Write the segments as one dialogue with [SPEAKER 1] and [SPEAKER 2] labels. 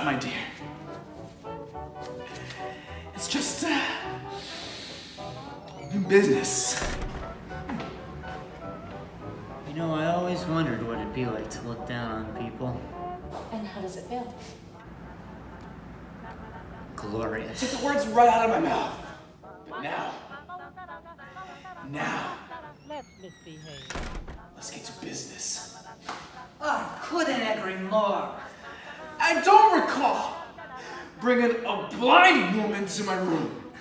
[SPEAKER 1] not, my dear. It's just business.
[SPEAKER 2] You know, I always wondered what it'd be like to look down on people.
[SPEAKER 3] And how does it feel?
[SPEAKER 2] Glorious.
[SPEAKER 1] Took the words right out of my mouth. But now,
[SPEAKER 4] Let's misbehave.
[SPEAKER 1] let's get to business.
[SPEAKER 2] I couldn't agree more.
[SPEAKER 1] I don't recall bringing a blind woman to my room.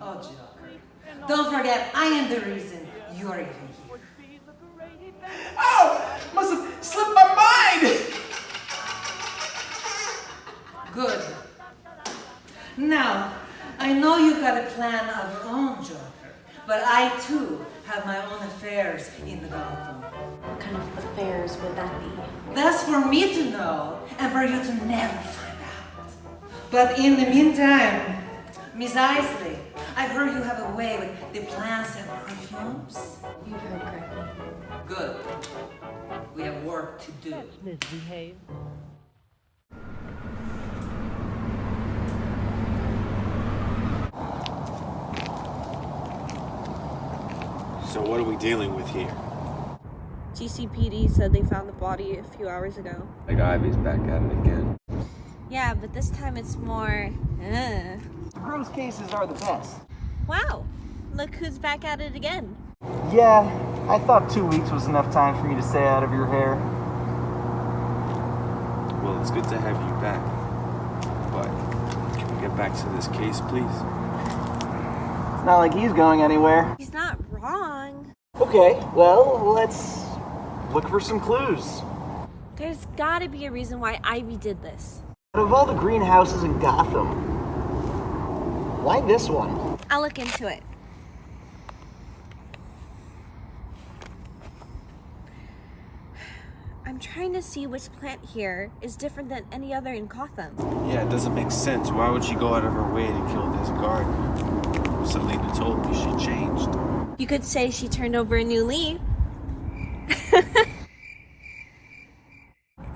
[SPEAKER 2] Oh, Joker. Don't forget, I am the reason you're even here.
[SPEAKER 1] Oh, must have slipped my mind.
[SPEAKER 2] Good. Now, I know you've got a plan of your own, Joker, but I too have my own affairs in the Gotham.
[SPEAKER 3] What kind of affairs would that be?
[SPEAKER 2] That's for me to know and for you to never find out. But in the meantime, Miss Isley, I've heard you have a way with the plants and perfumes.
[SPEAKER 3] You've heard correctly.
[SPEAKER 2] Good. We have work to do.
[SPEAKER 4] Misbehave.
[SPEAKER 5] So what are we dealing with here?
[SPEAKER 6] GCPD said they found the body a few hours ago.
[SPEAKER 5] Like Ivy's back at it again.
[SPEAKER 6] Yeah, but this time it's more,
[SPEAKER 7] Gross cases are the best.
[SPEAKER 6] Wow, look who's back at it again.
[SPEAKER 7] Yeah, I thought 2 weeks was enough time for me to stay out of your hair.
[SPEAKER 5] Well, it's good to have you back. But can we get back to this case, please?
[SPEAKER 7] It's not like he's going anywhere.
[SPEAKER 6] He's not wrong.
[SPEAKER 7] Okay, well, let's look for some clues.
[SPEAKER 6] There's gotta be a reason why Ivy did this.
[SPEAKER 7] Out of all the greenhouses in Gotham, why this one?
[SPEAKER 6] I'll look into it. I'm trying to see which plant here is different than any other in Gotham.
[SPEAKER 5] Yeah, it doesn't make sense. Why would she go out of her way to kill this gardener? Selina told me she changed.
[SPEAKER 6] You could say she turned over a new leaf.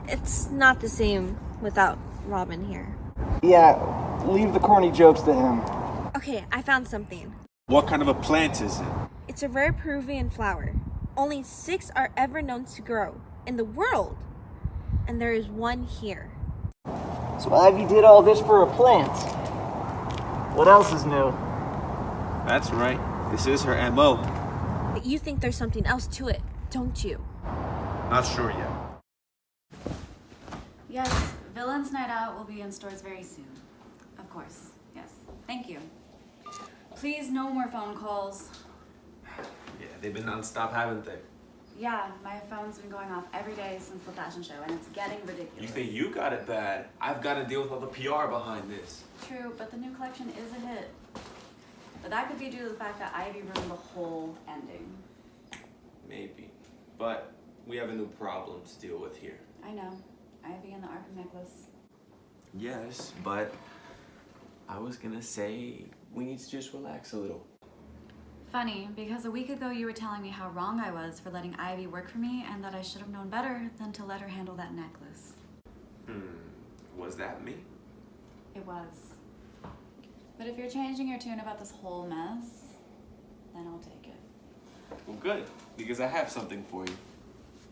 [SPEAKER 6] It's not the same without Robin here.
[SPEAKER 7] Yeah, leave the corny jokes to him.
[SPEAKER 6] Okay, I found something.
[SPEAKER 5] What kind of a plant is it?
[SPEAKER 6] It's a rare Peruvian flower. Only 6 are ever known to grow in the world. And there is one here.
[SPEAKER 7] So Ivy did all this for a plant. What else is new?
[SPEAKER 5] That's right. This is her MO.
[SPEAKER 6] But you think there's something else to it, don't you?
[SPEAKER 5] Not sure yet.
[SPEAKER 8] Yes, Villain's Night Out will be in stores very soon. Of course, yes. Thank you. Please, no more phone calls.
[SPEAKER 5] Yeah, they've been non-stop, haven't they?
[SPEAKER 8] Yeah, my phone's been going off every day since the fashion show, and it's getting ridiculous.
[SPEAKER 5] You think you got it bad? I've got to deal with all the PR behind this.
[SPEAKER 8] True, but the new collection is a hit. But that could be due to the fact that Ivy ruined the whole ending.
[SPEAKER 5] Maybe. But we have a new problem to deal with here.
[SPEAKER 8] I know. Ivy and the Arkham necklace.
[SPEAKER 5] Yes, but I was gonna say we need to just relax a little.
[SPEAKER 8] Funny, because a week ago you were telling me how wrong I was for letting Ivy work for me and that I should have known better than to let her handle that necklace.
[SPEAKER 5] Was that me?
[SPEAKER 8] It was. But if you're changing your tune about this whole mess, then I'll take it.
[SPEAKER 5] Well, good, because I have something for you.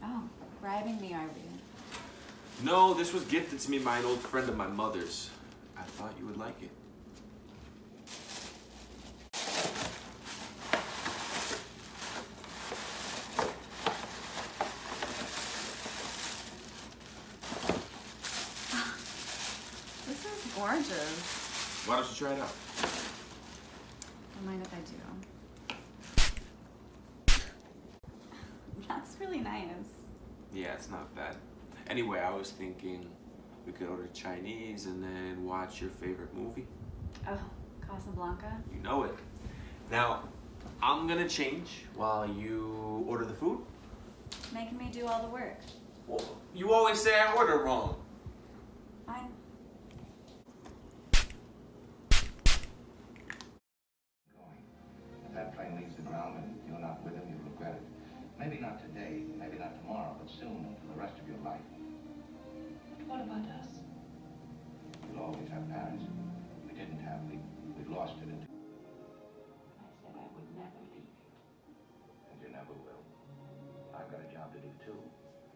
[SPEAKER 8] Oh, bribing me, are we?
[SPEAKER 5] No, this was gifted to me by an old friend of my mother's. I thought you would like it.
[SPEAKER 8] This is gorgeous.
[SPEAKER 5] Why don't you try it out?
[SPEAKER 8] Don't mind if I do. That's really nice.
[SPEAKER 5] Yeah, it's not bad. Anyway, I was thinking we could order Chinese and then watch your favorite movie.
[SPEAKER 8] Oh, Casablanca?
[SPEAKER 5] You know it. Now, I'm gonna change while you order the food.
[SPEAKER 8] Making me do all the work.
[SPEAKER 5] Well, you always say I order wrong.
[SPEAKER 8] Fine.
[SPEAKER 9] If that plane leaves the ground and you're not with him, you'll regret it. Maybe not today, maybe not tomorrow, but soon and for the rest of your life.
[SPEAKER 3] What about us?
[SPEAKER 9] always have parents. We didn't have, we lost it. I said I would never leave you. And you never will. I've got a job to do too.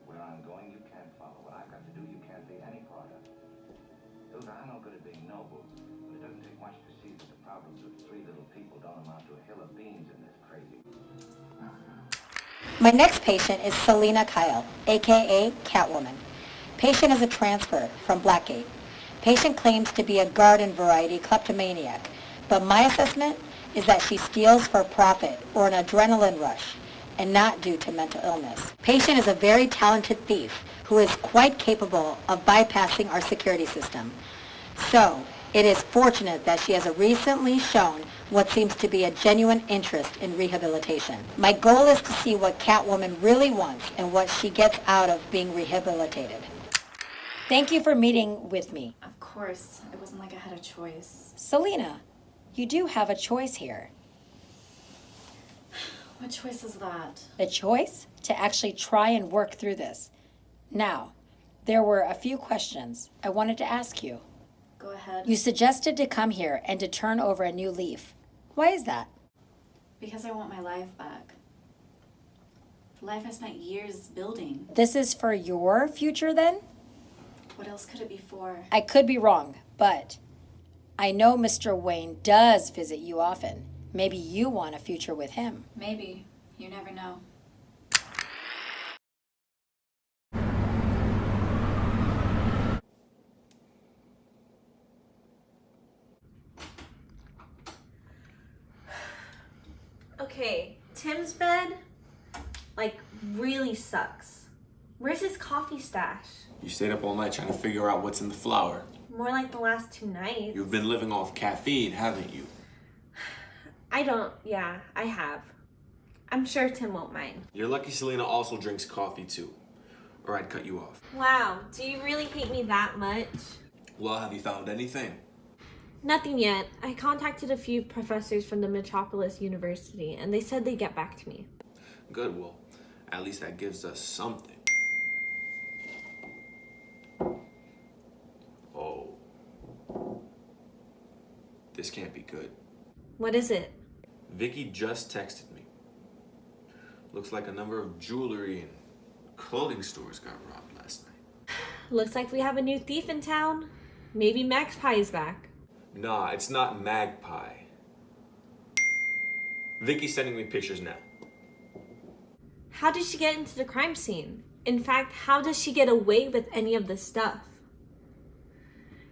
[SPEAKER 9] Where I'm going, you can't follow. What I've got to do, you can't be any part of. Those are no good at being noble, but it doesn't take much to see that the problems of three little people don't amount to a hill of beans in this crazy.
[SPEAKER 10] My next patient is Selina Kyle, aka Catwoman. Patient is a transfer from Blackgate. Patient claims to be a garden variety kleptomaniac, but my assessment is that she steals for profit or an adrenaline rush and not due to mental illness. Patient is a very talented thief who is quite capable of bypassing our security system. So, it is fortunate that she has recently shown what seems to be a genuine interest in rehabilitation. My goal is to see what Catwoman really wants and what she gets out of being rehabilitated. Thank you for meeting with me.
[SPEAKER 8] Of course, it wasn't like I had a choice.
[SPEAKER 10] Selina, you do have a choice here.
[SPEAKER 8] What choice is that?
[SPEAKER 10] The choice to actually try and work through this. Now, there were a few questions I wanted to ask you.
[SPEAKER 8] Go ahead.
[SPEAKER 10] You suggested to come here and to turn over a new leaf. Why is that?
[SPEAKER 8] Because I want my life back. The life I spent years building.
[SPEAKER 10] This is for your future then?
[SPEAKER 8] What else could it be for?
[SPEAKER 10] I could be wrong, but I know Mr. Wayne does visit you often. Maybe you want a future with him.
[SPEAKER 8] Maybe. You never know.
[SPEAKER 6] Okay, Tim's bed, like, really sucks. Where's his coffee stash?
[SPEAKER 5] You stayed up all night trying to figure out what's in the flour.
[SPEAKER 6] More like the last 2 nights.
[SPEAKER 5] You've been living off caffeine, haven't you?
[SPEAKER 6] Yeah, I have. I'm sure Tim won't mind.
[SPEAKER 5] You're lucky Selina also drinks coffee too, or I'd cut you off.
[SPEAKER 6] Wow, do you really hate me that much?
[SPEAKER 5] Well, have you found anything?
[SPEAKER 6] Nothing yet. I contacted a few professors from the Metropolis University, and they said they'd get back to me.
[SPEAKER 5] Good, well, at least that gives us something. Oh. This can't be good.
[SPEAKER 6] What is it?
[SPEAKER 5] Vicky just texted me. Looks like a number of jewelry and clothing stores got robbed last night.
[SPEAKER 6] Looks like we have a new thief in town. Maybe Magpie's back.
[SPEAKER 5] Nah, it's not Magpie. Vicky's sending me pictures now.
[SPEAKER 6] How did she get into the crime scene? In fact, how does she get away with any of this stuff?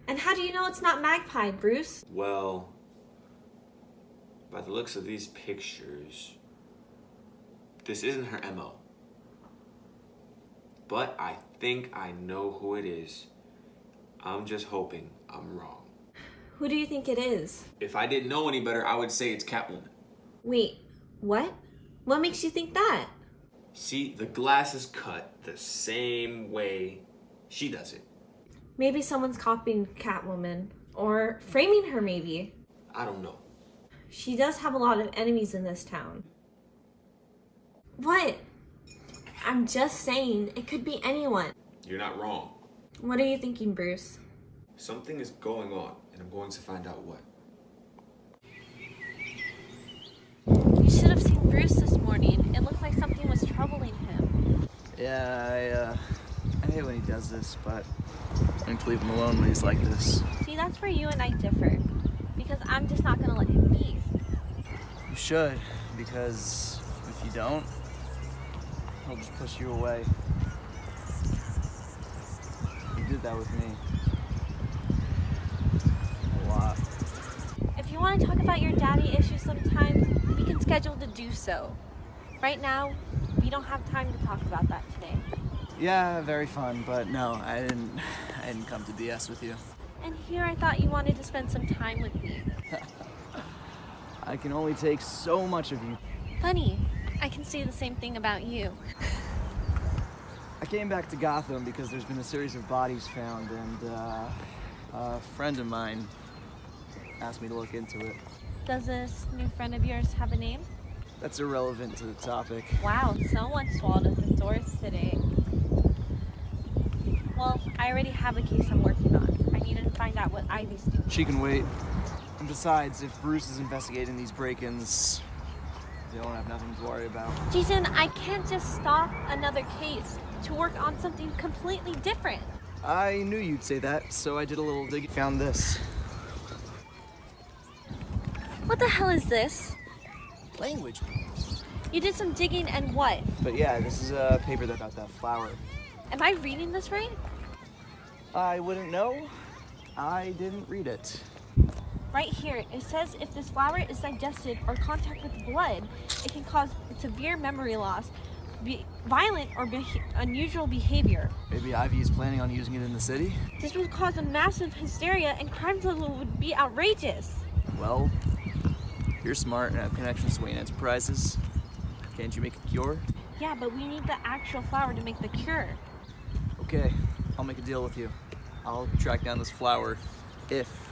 [SPEAKER 6] And how do you know it's not Magpie, Bruce?
[SPEAKER 5] Well, by the looks of these pictures, this isn't her MO. But I think I know who it is. I'm just hoping I'm wrong.
[SPEAKER 6] Who do you think it is?
[SPEAKER 5] If I didn't know any better, I would say it's Catwoman.
[SPEAKER 6] Wait, what? What makes you think that?
[SPEAKER 5] See, the glass is cut the same way she does it.
[SPEAKER 6] Maybe someone's copying Catwoman. Or framing her, maybe.
[SPEAKER 5] I don't know.
[SPEAKER 6] She does have a lot of enemies in this town. What? I'm just saying, it could be anyone.
[SPEAKER 5] You're not wrong.
[SPEAKER 6] What are you thinking, Bruce?
[SPEAKER 5] Something is going on, and I'm going to find out what.
[SPEAKER 6] You should have seen Bruce this morning. It looked like something was troubling him.
[SPEAKER 7] Yeah, I hate when he does this, but I need to leave him alone when he's like this.
[SPEAKER 6] See, that's where you and I differ. Because I'm just not gonna let him be.
[SPEAKER 7] You should, because if you don't, he'll just push you away. He did that with me. A lot.
[SPEAKER 6] If you want to talk about your daddy issues sometime, we can schedule to do so. Right now, we don't have time to talk about that today.
[SPEAKER 7] Yeah, very fun, but no, I didn't come to BS with you.
[SPEAKER 6] And here I thought you wanted to spend some time with me.
[SPEAKER 7] I can only take so much of you.
[SPEAKER 6] Funny, I can say the same thing about you.
[SPEAKER 7] I came back to Gotham because there's been a series of bodies found, and a friend of mine asked me to look into it.
[SPEAKER 6] Does this new friend of yours have a name?
[SPEAKER 7] That's irrelevant to the topic.
[SPEAKER 6] Wow, someone swallowed a thesaurus today. Well, I already have a case I'm working on. I need to find out what Ivy's doing.
[SPEAKER 7] She can wait. And besides, if Bruce is investigating these break-ins, they don't have nothing to worry about.
[SPEAKER 6] Jason, I can't just stop another case to work on something completely different.
[SPEAKER 7] I knew you'd say that, so I did a little digging. Found this.
[SPEAKER 6] What the hell is this?
[SPEAKER 7] Language.
[SPEAKER 6] You did some digging and what?
[SPEAKER 7] But yeah, this is a paper about that flower.
[SPEAKER 6] Am I reading this right?
[SPEAKER 7] I wouldn't know. I didn't read it.
[SPEAKER 6] Right here, it says if this flower is digested or contact with blood, it can cause severe memory loss, violent or unusual behavior.
[SPEAKER 7] Maybe Ivy is planning on using it in the city?
[SPEAKER 6] This would cause a massive hysteria and crime level would be outrageous.
[SPEAKER 7] Well, you're smart and have connections to Wayne Enterprises. Can't you make a cure?
[SPEAKER 6] Yeah, but we need the actual flower to make the cure.
[SPEAKER 7] Okay, I'll make a deal with you. I'll track down this flower if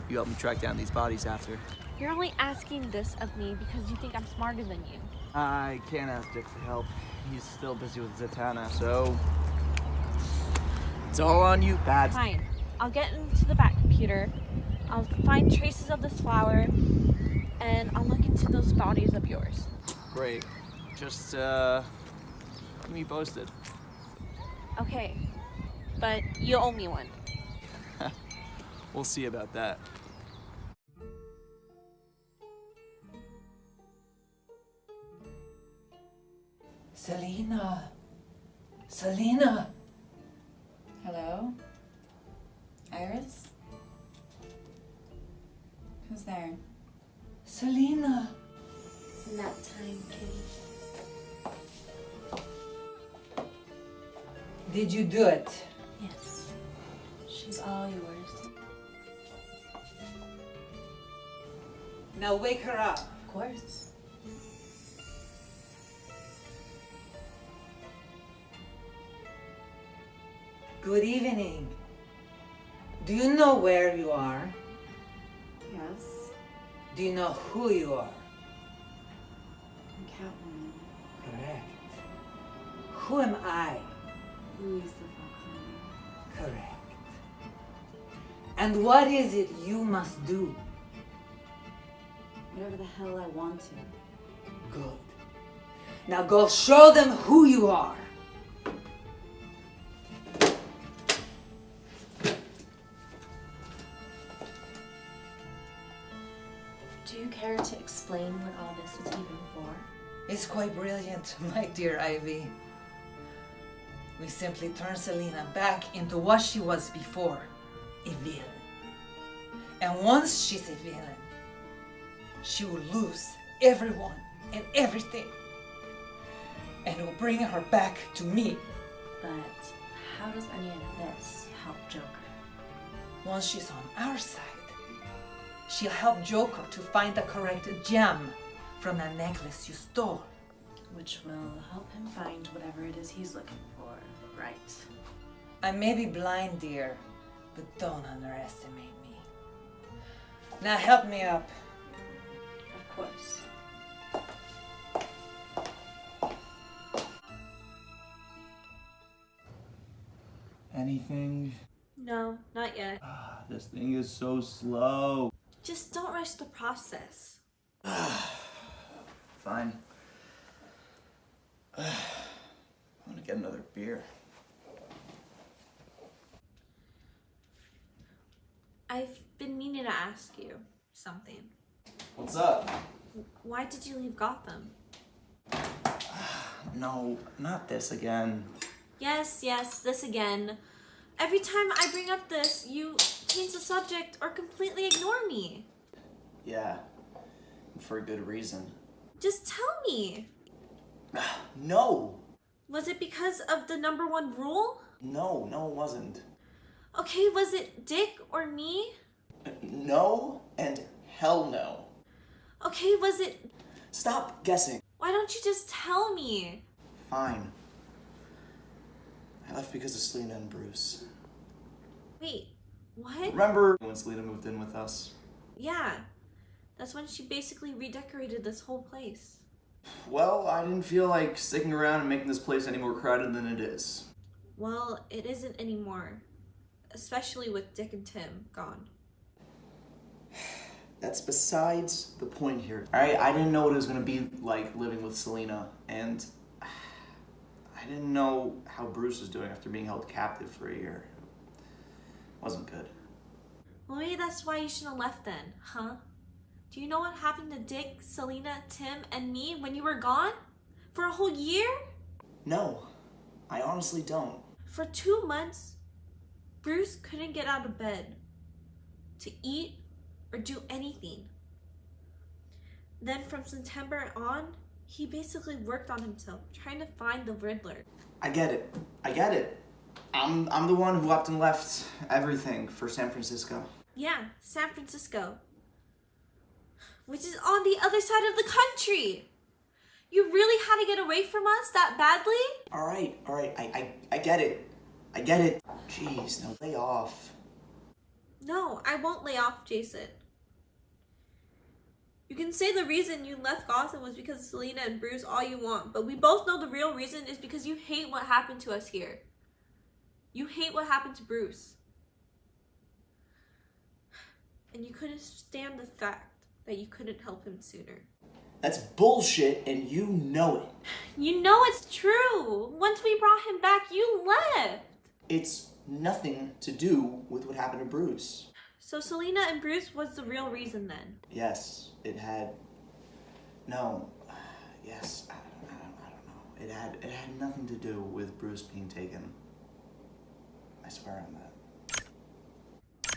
[SPEAKER 7] you help me track down these bodies after.
[SPEAKER 6] You're only asking this of me because you think I'm smarter than you.
[SPEAKER 7] I can't ask Dick for help. He's still busy with Zatanna, so it's all on you, Bad.
[SPEAKER 6] Fine. I'll get into the back computer. I'll find traces of this flower, and I'll look into those bodies of yours.
[SPEAKER 7] Great. Just keep me posted.
[SPEAKER 6] Okay, but you owe me one.
[SPEAKER 7] We'll see about that.
[SPEAKER 2] Selina. Selina.
[SPEAKER 8] Hello? Iris? Who's there?
[SPEAKER 2] Selina.
[SPEAKER 3] It's nap time, kitty.
[SPEAKER 2] Did you do it?
[SPEAKER 3] Yes. She's all yours.
[SPEAKER 2] Now wake her up.
[SPEAKER 3] Of course.
[SPEAKER 2] Good evening. Do you know where you are?
[SPEAKER 8] Yes.
[SPEAKER 2] Do you know who you are?
[SPEAKER 8] I'm Catwoman.
[SPEAKER 2] Correct. Who am I?
[SPEAKER 8] Louise the Foxman.
[SPEAKER 2] Correct. And what is it you must do?
[SPEAKER 8] Whatever the hell I want to.
[SPEAKER 2] Good. Now go show them who you are.
[SPEAKER 3] Do you care to explain what all this is even for?
[SPEAKER 2] It's quite brilliant, my dear Ivy. We simply turn Selina back into what she was before, a villain. And once she's a villain, she will lose everyone and everything. And it will bring her back to me.
[SPEAKER 3] But how does any of this help Joker?
[SPEAKER 2] Once she's on our side, she'll help Joker to find the correct gem from the necklace you stole.
[SPEAKER 3] Which will help him find whatever it is he's looking for, right?
[SPEAKER 2] I may be blind, dear, but don't underestimate me. Now help me up.
[SPEAKER 3] Of course.
[SPEAKER 7] Anything?
[SPEAKER 6] No, not yet.
[SPEAKER 7] This thing is so slow.
[SPEAKER 6] Just don't rush the process.
[SPEAKER 7] Fine. I'm gonna get another beer.
[SPEAKER 6] I've been meaning to ask you something.
[SPEAKER 7] What's up?
[SPEAKER 6] Why did you leave Gotham?
[SPEAKER 7] No, not this again.
[SPEAKER 6] Yes, this again. Every time I bring up this, you change the subject or completely ignore me.
[SPEAKER 7] Yeah, for a good reason.
[SPEAKER 6] Just tell me.
[SPEAKER 7] No!
[SPEAKER 6] Was it because of the #1 rule?
[SPEAKER 7] No, it wasn't.
[SPEAKER 6] Okay, was it Dick or me?
[SPEAKER 7] No and hell no.
[SPEAKER 6] Okay, was it...
[SPEAKER 7] Stop guessing.
[SPEAKER 6] Why don't you just tell me?
[SPEAKER 7] Fine. I left because of Selina and Bruce.
[SPEAKER 6] Wait, what?
[SPEAKER 7] Remember when Selina moved in with us?
[SPEAKER 6] Yeah, that's when she basically redecorated this whole place.
[SPEAKER 7] Well, I didn't feel like sticking around and making this place any more crowded than it is.
[SPEAKER 6] Well, it isn't anymore. especially with Dick and Tim gone.
[SPEAKER 7] That's besides the point here. Alright, I didn't know what it was gonna be like living with Selina, and I didn't know how Bruce was doing after being held captive for a year. It wasn't good.
[SPEAKER 6] Well, maybe that's why you shouldn't have left then, huh? Do you know what happened to Dick, Selina, Tim, and me when you were gone? For a whole year?
[SPEAKER 7] No, I honestly don't.
[SPEAKER 6] For 2 months, Bruce couldn't get out of bed to eat or do anything. Then from September on, he basically worked on himself, trying to find the Riddler.
[SPEAKER 7] I get it. I'm the one who up and left everything for San Francisco.
[SPEAKER 6] Yeah, San Francisco. Which is on the other side of the country. You really had to get away from us that badly?
[SPEAKER 7] Alright, I get it. I get it. Jeez, now lay off.
[SPEAKER 6] No, I won't lay off, Jason. You can say the reason you left Gotham was because of Selina and Bruce all you want, but we both know the real reason is because you hate what happened to us here. You hate what happened to Bruce. And you couldn't stand the fact that you couldn't help him sooner.
[SPEAKER 7] That's bullshit, and you know it.
[SPEAKER 6] You know it's true. Once we brought him back, you left.
[SPEAKER 7] It's nothing to do with what happened to Bruce.
[SPEAKER 6] So Selina and Bruce was the real reason then?
[SPEAKER 7] Yes, it had... No. Yes, I don't know. It had nothing to do with Bruce being taken. I swear on that.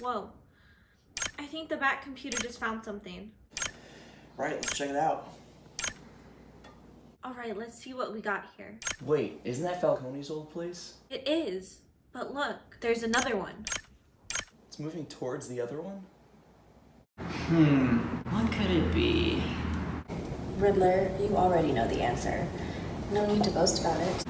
[SPEAKER 6] Whoa. I think the Bat computer just found something.
[SPEAKER 7] Right, let's check it out.
[SPEAKER 6] Alright, let's see what we got here.
[SPEAKER 7] Wait, isn't that Falcone's old place?
[SPEAKER 6] It is. But look, there's another one.
[SPEAKER 7] It's moving towards the other one?
[SPEAKER 3] What could it be?
[SPEAKER 11] Riddler, you already know the answer. No need to boast about it.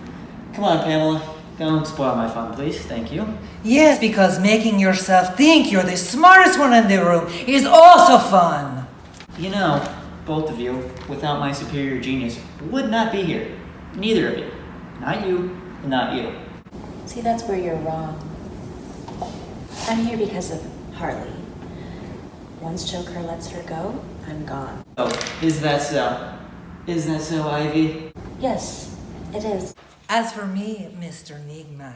[SPEAKER 12] Come on, Pamela. Don't spoil my fun, please. Thank you.
[SPEAKER 2] Yes, because making yourself think you're the smartest one in the room is also fun.
[SPEAKER 12] You know, both of you, without my superior genius, would not be here. Neither of you. Not you, and not you.
[SPEAKER 11] See, that's where you're wrong. I'm here because of Harley. Once Joker lets her go, I'm gone.
[SPEAKER 12] Oh, is that so? Is that so, Ivy?
[SPEAKER 11] Yes, it is.
[SPEAKER 2] As for me, Mr. Nigma,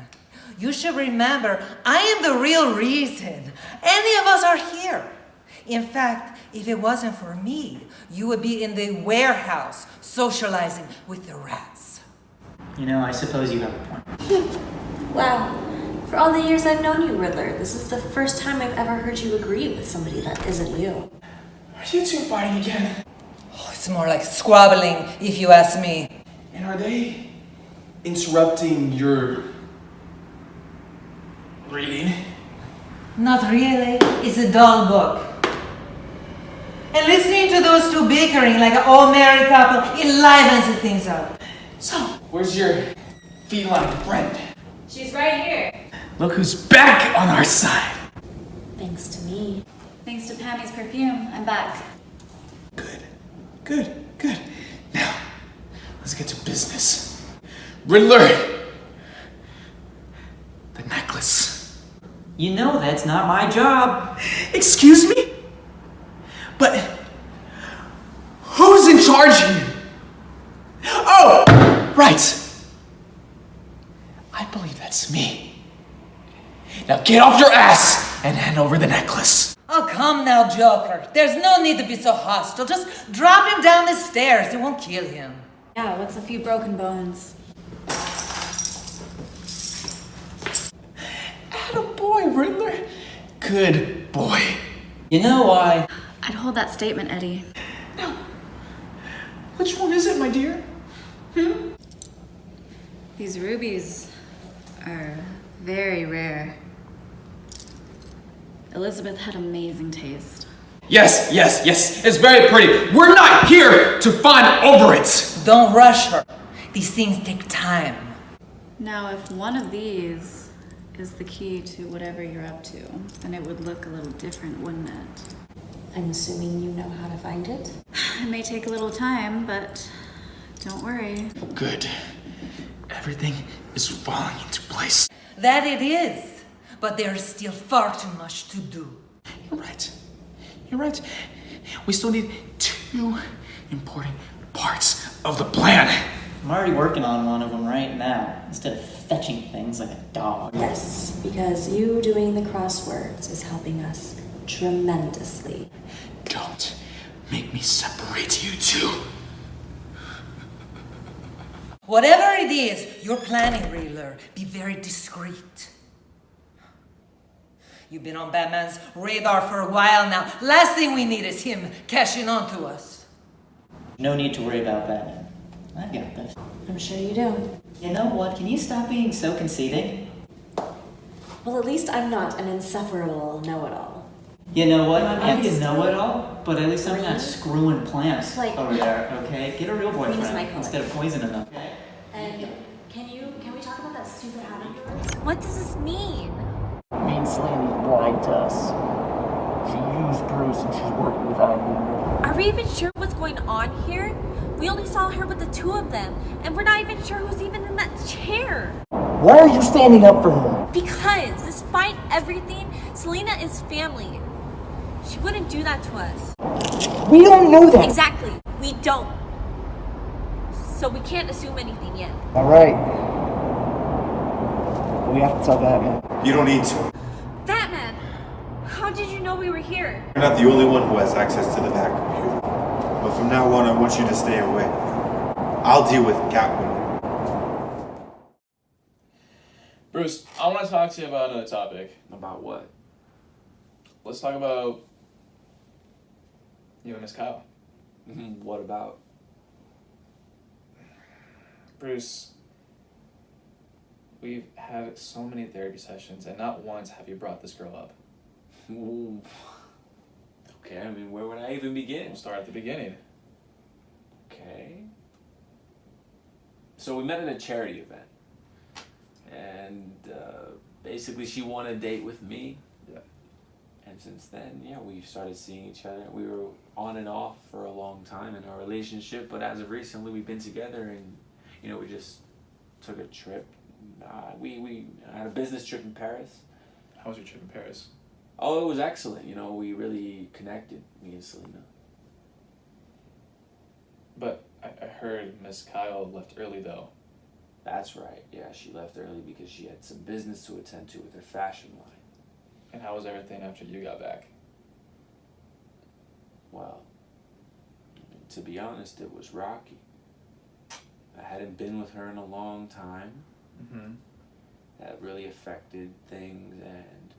[SPEAKER 2] you should remember I am the real reason any of us are here. In fact, if it wasn't for me, you would be in the warehouse socializing with the rats.
[SPEAKER 12] You know, I suppose you have a point.
[SPEAKER 11] Wow. For all the years I've known you, Riddler, this is the first time I've ever heard you agree with somebody that isn't you.
[SPEAKER 1] Are you two fighting again?
[SPEAKER 2] Oh, it's more like squabbling, if you ask me.
[SPEAKER 1] And are they interrupting your reading?
[SPEAKER 2] Not really. It's a dull book. And listening to those two bickering like an old married couple enlivens things up.
[SPEAKER 1] So, where's your feline friend?
[SPEAKER 6] She's right here.
[SPEAKER 1] Look who's back on our side.
[SPEAKER 11] Thanks to me.
[SPEAKER 8] Thanks to Pammy's perfume, I'm back.
[SPEAKER 1] Good. Now, let's get to business. Riddler! The necklace.
[SPEAKER 12] You know that's not my job.
[SPEAKER 1] Excuse me? But who's in charge here? Oh, right. I believe that's me. Now get off your ass and hand over the necklace.
[SPEAKER 2] Oh, come now, Joker. There's no need to be so hostile. Just drop him down the stairs. It won't kill him.
[SPEAKER 8] Yeah, what's a few broken bones?
[SPEAKER 1] Attaboy, Riddler. Good boy.
[SPEAKER 12] You know why?
[SPEAKER 8] I'd hold that statement, Eddie.
[SPEAKER 1] Now, which one is it, my dear?
[SPEAKER 8] These rubies are very rare. Elizabeth had amazing taste.
[SPEAKER 1] Yes. It's very pretty. We're not here to fawn over it.
[SPEAKER 2] Don't rush her. These things take time.
[SPEAKER 8] Now, if one of these is the key to whatever you're up to, then it would look a little different, wouldn't it?
[SPEAKER 11] I'm assuming you know how to find it?
[SPEAKER 8] It may take a little time, but don't worry.
[SPEAKER 1] Good. Everything is falling into place.
[SPEAKER 2] That it is. But there's still far too much to do.
[SPEAKER 1] You're right. You're right. We still need 2 important parts of the plan.
[SPEAKER 12] I'm already working on one of them right now, instead of fetching things like a dog.
[SPEAKER 11] Yes, because you doing the crosswords is helping us tremendously.
[SPEAKER 1] Don't make me separate you two.
[SPEAKER 2] Whatever it is you're planning, Riddler, be very discreet. You've been on Batman's radar for a while now. Last thing we need is him cashing on to us.
[SPEAKER 12] No need to worry about Batman. I've got this.
[SPEAKER 11] I'm sure you do.
[SPEAKER 12] You know what? Can you stop being so conceited?
[SPEAKER 11] Well, at least I'm not an insufferable know-it-all.
[SPEAKER 12] You know what?
[SPEAKER 11] I'm
[SPEAKER 12] I'm you
[SPEAKER 11] honest.
[SPEAKER 12] know it all, but at least I'm not screwing plants
[SPEAKER 11] Like-
[SPEAKER 12] over there, okay? Get a real
[SPEAKER 11] Green is my
[SPEAKER 12] boyfriend
[SPEAKER 11] color.
[SPEAKER 12] instead of poisoning them. Okay?
[SPEAKER 11] And can we talk about that stupid hat of yours?
[SPEAKER 6] What does this mean?
[SPEAKER 13] means Selina's blind to us. She used Bruce and she's working with Ivy.
[SPEAKER 6] Are we even sure what's going on here? We only saw her with the 2 of them, and we're not even sure who's even in that chair.
[SPEAKER 13] Why are you standing up for her?
[SPEAKER 6] Because, despite everything, Selina is family. She wouldn't do that to us.
[SPEAKER 13] We don't know that.
[SPEAKER 6] Exactly, we don't. So we can't assume anything yet.
[SPEAKER 13] Alright. We have to tell Batman.
[SPEAKER 14] You don't need to.
[SPEAKER 6] Batman! How did you know we were here?
[SPEAKER 14] You're not the only one who has access to the Bat computer. But from now on, I want you to stay away. I'll deal with Catwoman.
[SPEAKER 15] Bruce, I want to talk to you about another topic.
[SPEAKER 5] About what?
[SPEAKER 15] Let's talk about you and Miss Kyle.
[SPEAKER 5] What about?
[SPEAKER 15] Bruce, we've had so many therapy sessions, and not once have you brought this girl up.
[SPEAKER 5] Ooh. Okay, I mean, where would I even begin?
[SPEAKER 15] We'll start at the beginning.
[SPEAKER 5] Okay. So we met at a charity event. And basically she won a date with me.
[SPEAKER 15] Yeah.
[SPEAKER 5] And since then, yeah, we've started seeing each other. We were on and off for a long time in our relationship, but as of recently, we've been together and, you know, we just took a trip. We had a business trip in Paris.
[SPEAKER 15] How was your trip in Paris?
[SPEAKER 5] Oh, it was excellent. You know, we really connected, me and Selina.
[SPEAKER 15] But I heard Miss Kyle left early, though.
[SPEAKER 5] That's right. Yeah, she left early because she had some business to attend to with her fashion line.
[SPEAKER 15] And how was everything after you got back?
[SPEAKER 5] Well, to be honest, it was rocky. I hadn't been with her in a long time.
[SPEAKER 15] Mm-hmm.
[SPEAKER 5] That really affected things, and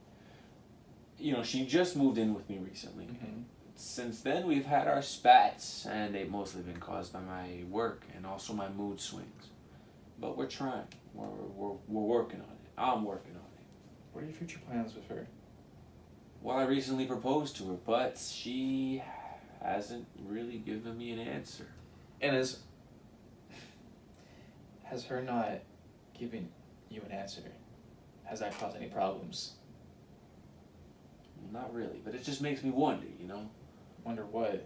[SPEAKER 5] you know, she just moved in with me recently.
[SPEAKER 15] Mm-hmm.
[SPEAKER 5] Since then, we've had our spats, and they've mostly been caused by my work and also my mood swings. But we're trying. We're working on it. I'm working on it.
[SPEAKER 15] What are your future plans with her?
[SPEAKER 5] Well, I recently proposed to her, but she hasn't really given me an answer.
[SPEAKER 15] And has her not giving you an answer, has that caused any problems?
[SPEAKER 5] Not really, but it just makes me wonder, you know?
[SPEAKER 15] Wonder what?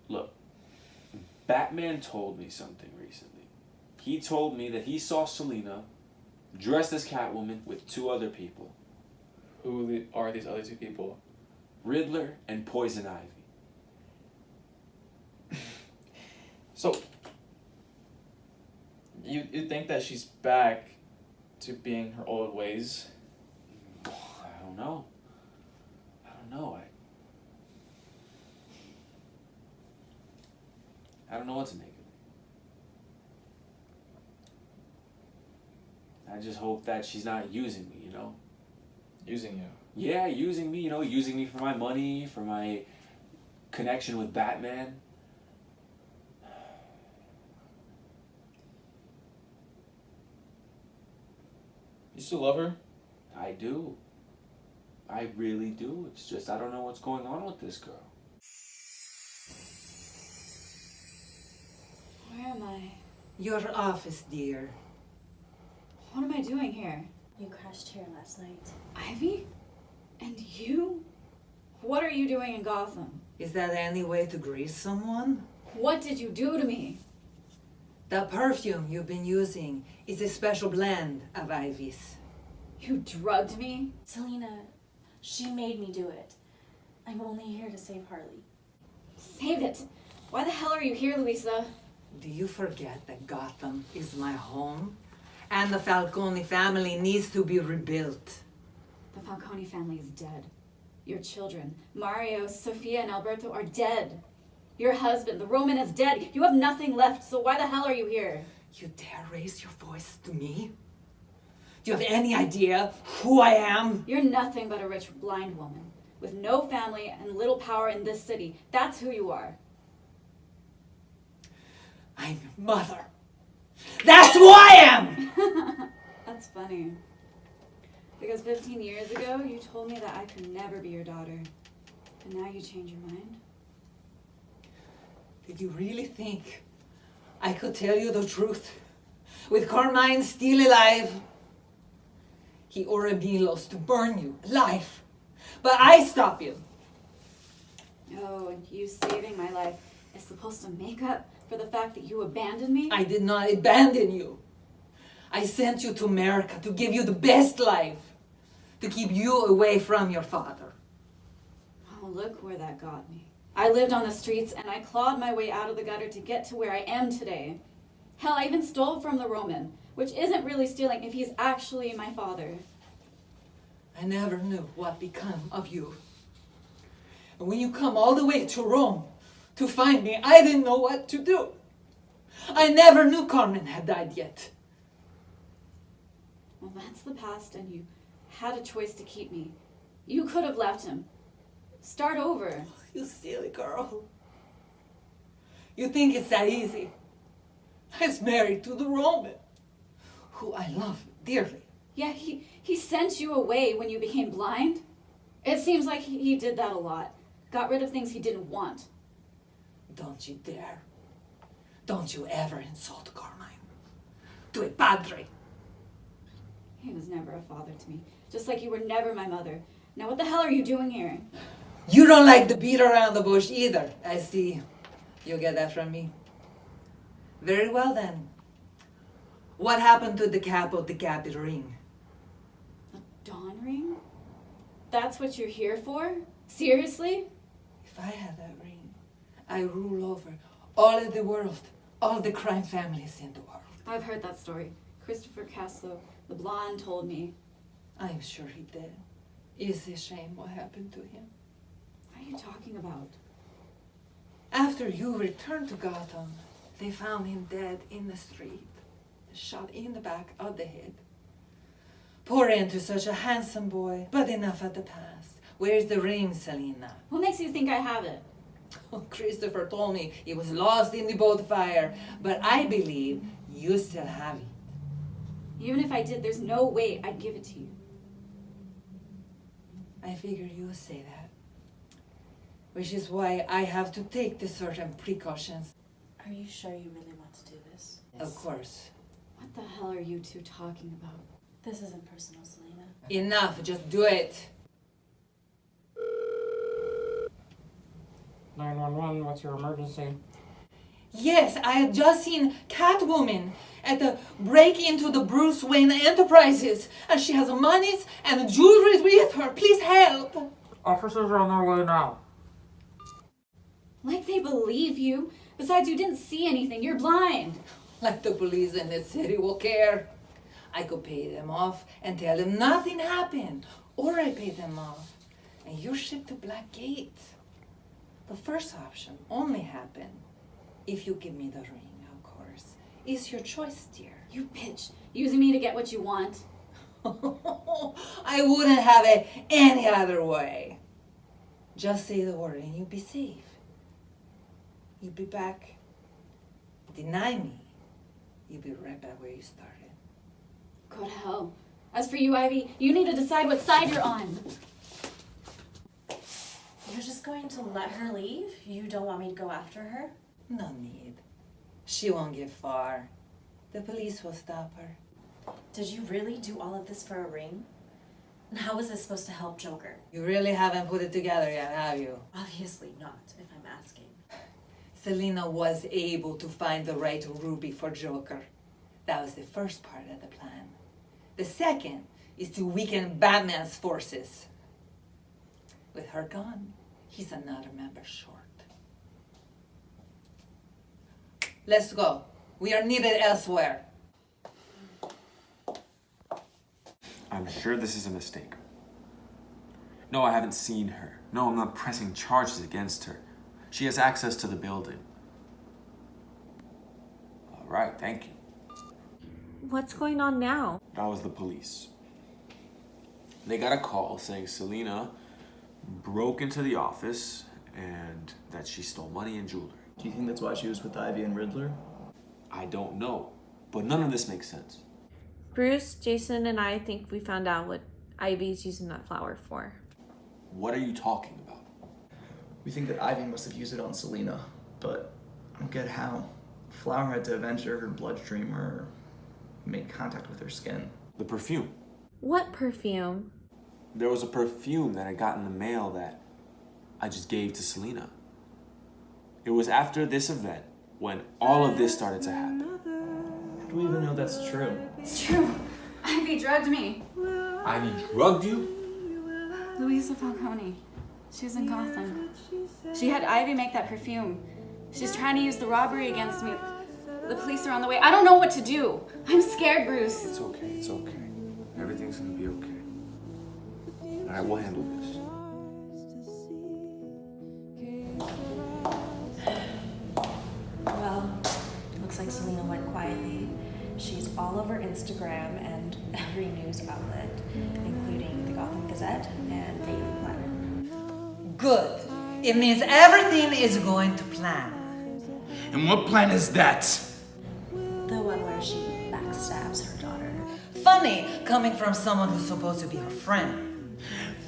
[SPEAKER 5] Look. Batman told me something recently. He told me that he saw Selina dressed as Catwoman with 2 other people.
[SPEAKER 15] Who are these other 2 people?
[SPEAKER 5] Riddler and Poison Ivy.
[SPEAKER 15] So, you think that she's back to being her old ways?
[SPEAKER 5] I don't know. I don't know what to make of it. I just hope that she's not using me, you know?
[SPEAKER 15] Using you?
[SPEAKER 5] Yeah, using me, you know, using me for my money, for my connection with Batman.
[SPEAKER 15] You still love her?
[SPEAKER 5] I do. I really do. It's just I don't know what's going on with this girl.
[SPEAKER 8] Where am I?
[SPEAKER 2] Your office, dear.
[SPEAKER 8] What am I doing here?
[SPEAKER 11] You crashed here last night.
[SPEAKER 8] Ivy? And you? What are you doing in Gotham?
[SPEAKER 2] Is that any way to grease someone?
[SPEAKER 8] What did you do to me?
[SPEAKER 2] The perfume you've been using is a special blend of Ivy's.
[SPEAKER 8] You drugged me?
[SPEAKER 3] Selina, she made me do it. I'm only here to save Harley.
[SPEAKER 8] Save it. Why the hell are you here, Louisa?
[SPEAKER 2] Do you forget that Gotham is my home? And the Falcone family needs to be rebuilt.
[SPEAKER 8] The Falcone family is dead. Your children, Mario, Sophia, and Alberto, are dead. Your husband, the Roman, is dead. You have nothing left, so why the hell are you here?
[SPEAKER 2] You dare raise your voice to me? Do you have any idea who I am?
[SPEAKER 8] You're nothing but a rich blind woman with no family and little power in this city. That's who you are.
[SPEAKER 2] I'm your mother. That's who I am!
[SPEAKER 8] That's funny. Because 15 years ago, you told me that I could never be your daughter. And now you change your mind?
[SPEAKER 2] Did you really think I could tell you the truth? With Carmine still alive, he ordered Milos to burn you alive. But I stop you.
[SPEAKER 8] Oh, and you saving my life is supposed to make up for the fact that you abandoned me?
[SPEAKER 2] I did not abandon you. I sent you to America to give you the best life, to keep you away from your father.
[SPEAKER 8] Oh, look where that got me. I lived on the streets and I clawed my way out of the gutter to get to where I am today. Hell, I even stole from the Roman, which isn't really stealing if he's actually my father.
[SPEAKER 2] I never knew what become of you. And when you come all the way to Rome to find me, I didn't know what to do. I never knew Carmen had died yet.
[SPEAKER 8] Well, that's the past, and you had a choice to keep me. You could have left him. Start over.
[SPEAKER 2] You silly girl. You think it's that easy? I was married to the Roman, who I love dearly.
[SPEAKER 8] Yeah, he sent you away when you became blind. It seems like he did that a lot. Got rid of things he didn't want.
[SPEAKER 2] Don't you dare. Don't you ever insult Carmine. To a padre.
[SPEAKER 8] He was never a father to me. Just like you were never my mother. Now what the hell are you doing here?
[SPEAKER 2] You don't like to beat around the bush either. I see. You get that from me. Very well then. What happened to the Capo di Capi ring?
[SPEAKER 8] A dawn ring? That's what you're here for? Seriously?
[SPEAKER 2] If I had that ring, I rule over all of the world, all the crime families in the world.
[SPEAKER 8] I've heard that story. Christopher Caslow, the blonde, told me.
[SPEAKER 2] I'm sure he did. It's a shame what happened to him.
[SPEAKER 8] What are you talking about?
[SPEAKER 2] After you returned to Gotham, they found him dead in the street, shot in the back of the head. Poor end to such a handsome boy, but enough of the past. Where's the ring, Selina?
[SPEAKER 8] What makes you think I have it?
[SPEAKER 2] Christopher told me it was lost in the boat fire, but I believe you still have it.
[SPEAKER 8] Even if I did, there's no way I'd give it to you.
[SPEAKER 2] I figure you would say that. Which is why I have to take the certain precautions.
[SPEAKER 3] Are you sure you really want to do this?
[SPEAKER 2] Of course.
[SPEAKER 8] What the hell are you two talking about?
[SPEAKER 3] This isn't personal, Selina.
[SPEAKER 2] Enough, just do it.
[SPEAKER 13] 911, what's your emergency?
[SPEAKER 2] Yes, I have just seen Catwoman at the break into the Bruce Wayne Enterprises, and she has monies and jewelry with her. Please help.
[SPEAKER 13] Officers are on their way now.
[SPEAKER 8] Like they believe you. Besides, you didn't see anything. You're blind.
[SPEAKER 2] Like the police in the city will care. I could pay them off and tell them nothing happened, or I pay them off, and you're shipped to Blackgate. The first option only happened if you give me the ring, of course. It's your choice, dear.
[SPEAKER 8] You bitch. Using me to get what you want.
[SPEAKER 2] I wouldn't have it any other way. Just say the word and you'll be safe. You'll be back. Deny me. You'll be right back where you started.
[SPEAKER 8] Go to hell. As for you, Ivy, you need to decide what side you're on.
[SPEAKER 3] You're just going to let her leave? You don't want me to go after her?
[SPEAKER 2] No need. She won't get far. The police will stop her.
[SPEAKER 3] Did you really do all of this for a ring? And how is this supposed to help Joker?
[SPEAKER 2] You really haven't put it together yet, have you?
[SPEAKER 3] Obviously not, if I'm asking.
[SPEAKER 2] Selina was able to find the right ruby for Joker. That was the first part of the plan. The second is to weaken Batman's forces. With her gone, he's another member short. Let's go. We are needed elsewhere.
[SPEAKER 5] I'm sure this is a mistake. No, I haven't seen her. No, I'm not pressing charges against her. She has access to the building. All right, thank you.
[SPEAKER 6] What's going on now?
[SPEAKER 5] That was the police. They got a call saying Selina broke into the office and that she stole money and jewelry.
[SPEAKER 7] Do you think that's why she was with Ivy and Riddler?
[SPEAKER 5] I don't know, but none of this makes sense.
[SPEAKER 6] Bruce, Jason, and I think we found out what Ivy's using that flower for.
[SPEAKER 5] What are you talking about?
[SPEAKER 7] We think that Ivy must have used it on Selina, but I don't get how. Flower had to have entered her bloodstream or made contact with her skin.
[SPEAKER 5] The perfume.
[SPEAKER 6] What perfume?
[SPEAKER 5] There was a perfume that I got in the mail that I just gave to Selina. It was after this event when all of this started to happen.
[SPEAKER 7] How do we even know that's true?
[SPEAKER 8] It's true. Ivy drugged me.
[SPEAKER 5] Ivy drugged you?
[SPEAKER 8] Louisa Falcone. She was in Gotham. She had Ivy make that perfume. She's trying to use the robbery against me. The police are on the way. I don't know what to do. I'm scared, Bruce.
[SPEAKER 5] It's okay, it's okay. Everything's gonna be okay. All right, we'll handle this.
[SPEAKER 11] Well, looks like Selina went quietly. She's all over Instagram and every news outlet, including the Gotham Gazette and Daily Planet.
[SPEAKER 2] Good. It means everything is going to plan.
[SPEAKER 1] And what plan is that?
[SPEAKER 11] The one where she backstabs her daughter.
[SPEAKER 2] Funny, coming from someone who's supposed to be her friend.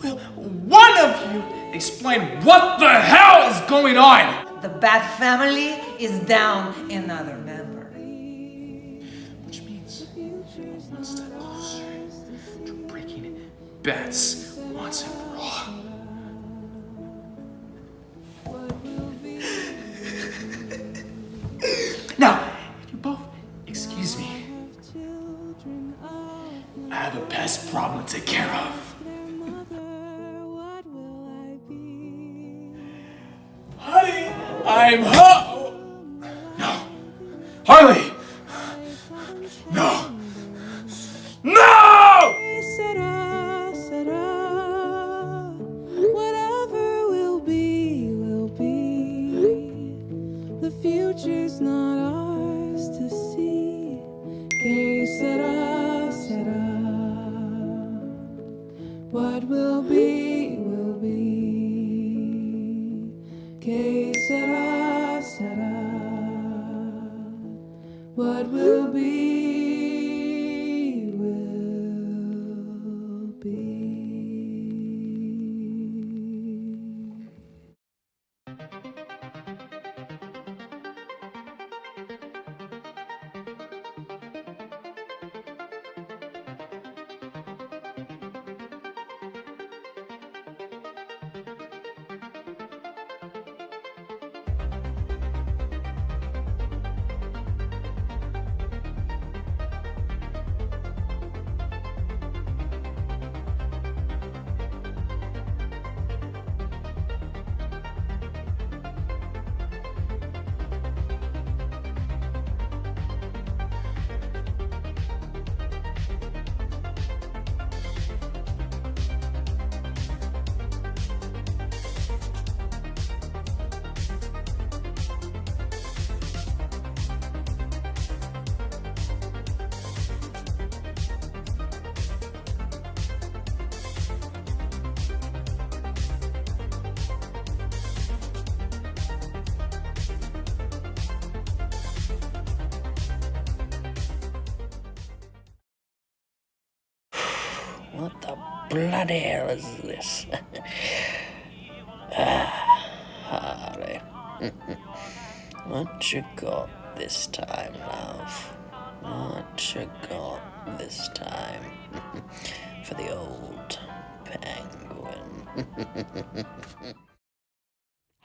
[SPEAKER 1] Well, one of you explain what the hell is going on!
[SPEAKER 2] The Bat family is down another member.
[SPEAKER 1] Which means one step closer to breaking Bats once and for all. Now, if you both excuse me, I have a pest problem to take care of. Honey, I'm No. Harley! No! No!
[SPEAKER 16] Whatever will be, will be. The future's not ours to see. Que sera, sera. What will be, will be. Que sera, sera. What will be.
[SPEAKER 13] What the bloody hell is this? Harley. What you got this time, love? What you got this time? For the old penguin.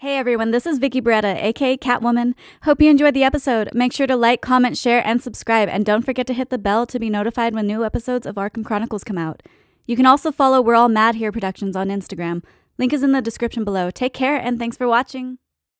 [SPEAKER 8] Hey everyone, this is Vicky Beretta, aka Catwoman. Hope you enjoyed the episode. Make sure to like, comment, share, and subscribe, and don't forget to hit the bell to be notified when new episodes of Arkham Chronicles come out. You can also follow We're All Mad Here Productions on Instagram. Link is in the description below. Take care, and thanks for watching.